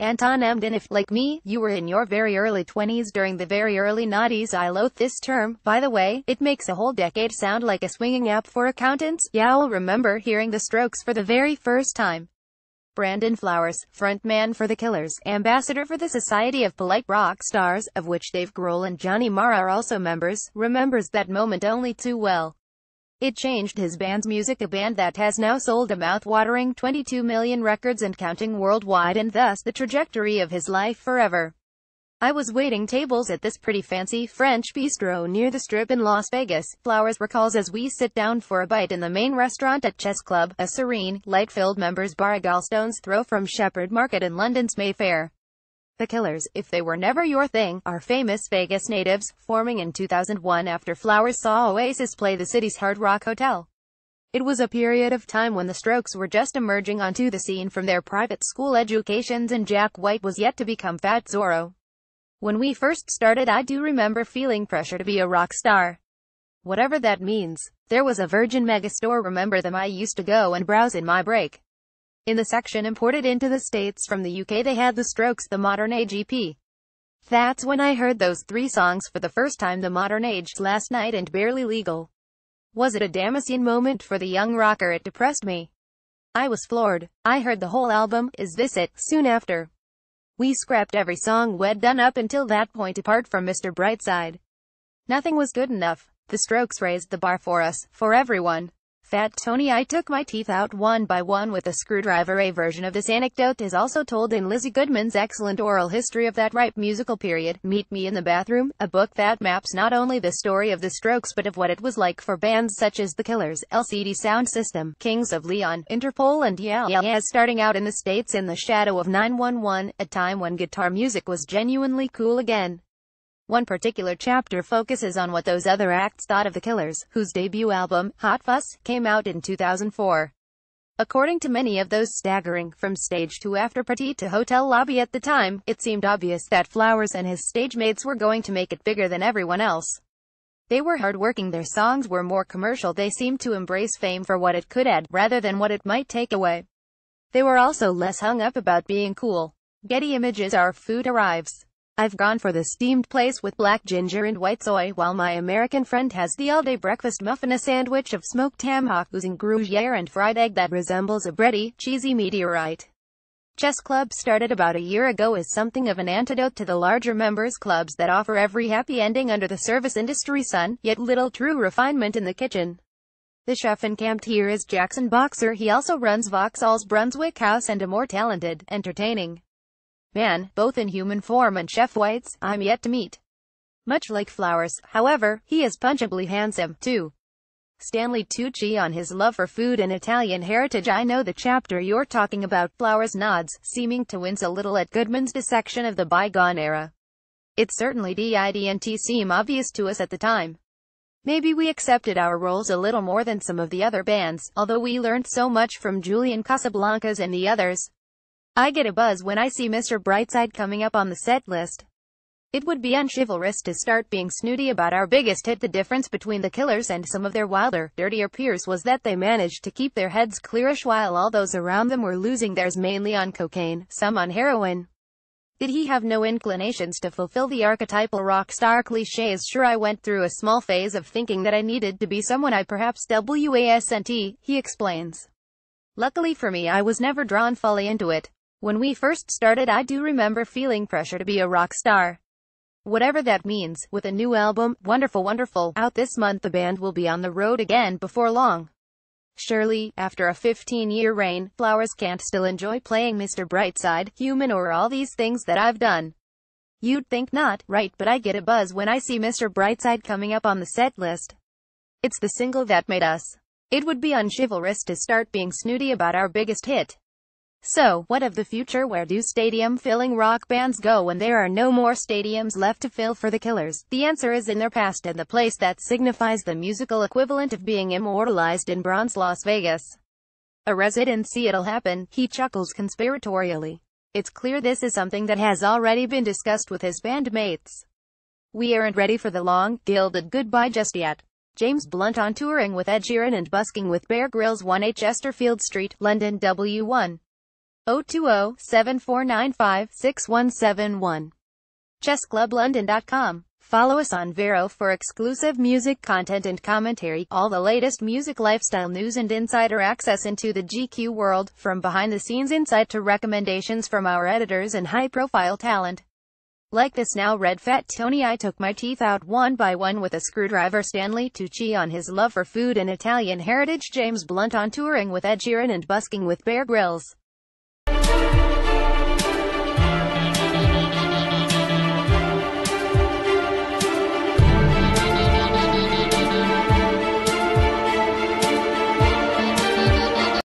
Anton Emdin If, like me, you were in your very early 20s during the very early noughties. I loat this term, by the way. It makes a whole decade sound like a swinging app for accountants. Yeah, I'll remember hearing the Strokes for the very first time. Brandon Flowers, frontman for The Killers, ambassador for the Society of Polite Rock Stars, of which Dave Grohl and Johnny Marr are also members, remembers that moment only too well. It changed his band's music, a band that has now sold a mouth-watering 22 million records and counting worldwide, and thus the trajectory of his life forever. I was waiting tables at this pretty fancy French bistro near the Strip in Las Vegas, Flowers recalls, as we sit down for a bite in the main restaurant at Chess Club, a serene, light-filled members bar a gallstone's throw from Shepherd Market in London's Mayfair. The Killers, if they were never your thing, are famous Vegas natives, forming in 2001 after Flowers saw Oasis play the city's Hard Rock Hotel. It was a period of time when the Strokes were just emerging onto the scene from their private school educations, and Jack White was yet to become Fat Zorro. When we first started, I do remember feeling pressure to be a rock star. Whatever that means. There was a Virgin Megastore, remember them, I used to go and browse in my break. In the section imported into the States from the UK they had the Strokes' The Modern Age EP. That's when I heard those three songs for the first time: The Modern Age, Last Night and Barely Legal. Was it a Damascene moment for the young rocker? It depressed me. I was floored. I heard the whole album, Is This It?, soon after. We scrapped every song we'd done up until that point, apart from Mr. Brightside. Nothing was good enough. The Strokes raised the bar for us, for everyone. Fat Tony, I took my teeth out one by one with a screwdriver. A version of this anecdote is also told in Lizzie Goodman's excellent oral history of that ripe musical period, Meet Me in the Bathroom, a book that maps not only the story of the Strokes but of what it was like for bands such as The Killers, LCD Sound System, Kings of Leon, Interpol and Yeah Yeahs starting out in the States in the shadow of 911, a time when guitar music was genuinely cool again. One particular chapter focuses on what those other acts thought of The Killers, whose debut album, Hot Fuss, came out in 2004. According to many of those staggering from stage to after party to hotel lobby at the time, it seemed obvious that Flowers and his stage mates were going to make it bigger than everyone else. They were hardworking, their songs were more commercial, they seemed to embrace fame for what it could add, rather than what it might take away. They were also less hung up about being cool. Getty Images. Our food arrives. I've gone for the steamed place with black ginger and white soy, while my American friend has the all-day breakfast muffin, a sandwich of smoked ham hock oozing Gruyere and fried egg that resembles a bready, cheesy meteorite. Chess Club, started about a year ago, is something of an antidote to the larger members clubs that offer every happy ending under the service industry sun, yet little true refinement in the kitchen. The chef encamped here is Jackson Boxer. He also runs Vauxhall's Brunswick House and a more talented, entertaining man, both in human form and Chef White's, I'm yet to meet. Much like Flowers, however, he is pungibly handsome, too. Stanley Tucci on his love for food and Italian heritage. I know the chapter you're talking about. Flowers nods, seeming to wince a little at Goodman's dissection of the bygone era. It certainly didn't seem obvious to us at the time. Maybe we accepted our roles a little more than some of the other bands, although we learned so much from Julian Casablancas and the others. I get a buzz when I see Mr. Brightside coming up on the set list. It would be unchivalrous to start being snooty about our biggest hit. The difference between the Killers and some of their wilder, dirtier peers was that they managed to keep their heads clearish while all those around them were losing theirs, mainly on cocaine, some on heroin. Did he have no inclinations to fulfill the archetypal rock star clichés? Sure, I went through a small phase of thinking that I needed to be someone I perhaps wasn't, he explains. Luckily for me, I was never drawn fully into it. When we first started, I do remember feeling pressure to be a rock star. Whatever that means. With a new album, Wonderful, out this month, the band will be on the road again before long. Surely, after a 15-year reign, Flowers can't still enjoy playing Mr. Brightside, Human, or all these things that I've done. You'd think not, right? But I get a buzz when I see Mr. Brightside coming up on the set list. It's the single that made us. It would be unchivalrous to start being snooty about our biggest hit. So, what of the future? Where do stadium-filling rock bands go when there are no more stadiums left to fill for the Killers? The answer is in their past, and the place that signifies the musical equivalent of being immortalized in bronze, Las Vegas. A residency, it'll happen, he chuckles conspiratorially. It's clear this is something that has already been discussed with his bandmates. We aren't ready for the long, gilded goodbye just yet. James Blunt on touring with Ed Sheeran and busking with Bear Grylls. 1 Chesterfield Street, London W1. 020-7495-6171. chessclublondon.com. Follow us on Vero for exclusive music content and commentary, all the latest music lifestyle news and insider access into the GQ world, from behind-the-scenes insight to recommendations from our editors and high-profile talent. Like this now. Red Fat Tony: I took my teeth out one by one with a screwdriver. Stanley Tucci on his love for food and Italian heritage. James Blunt on touring with Ed Sheeran and busking with Bear Grylls.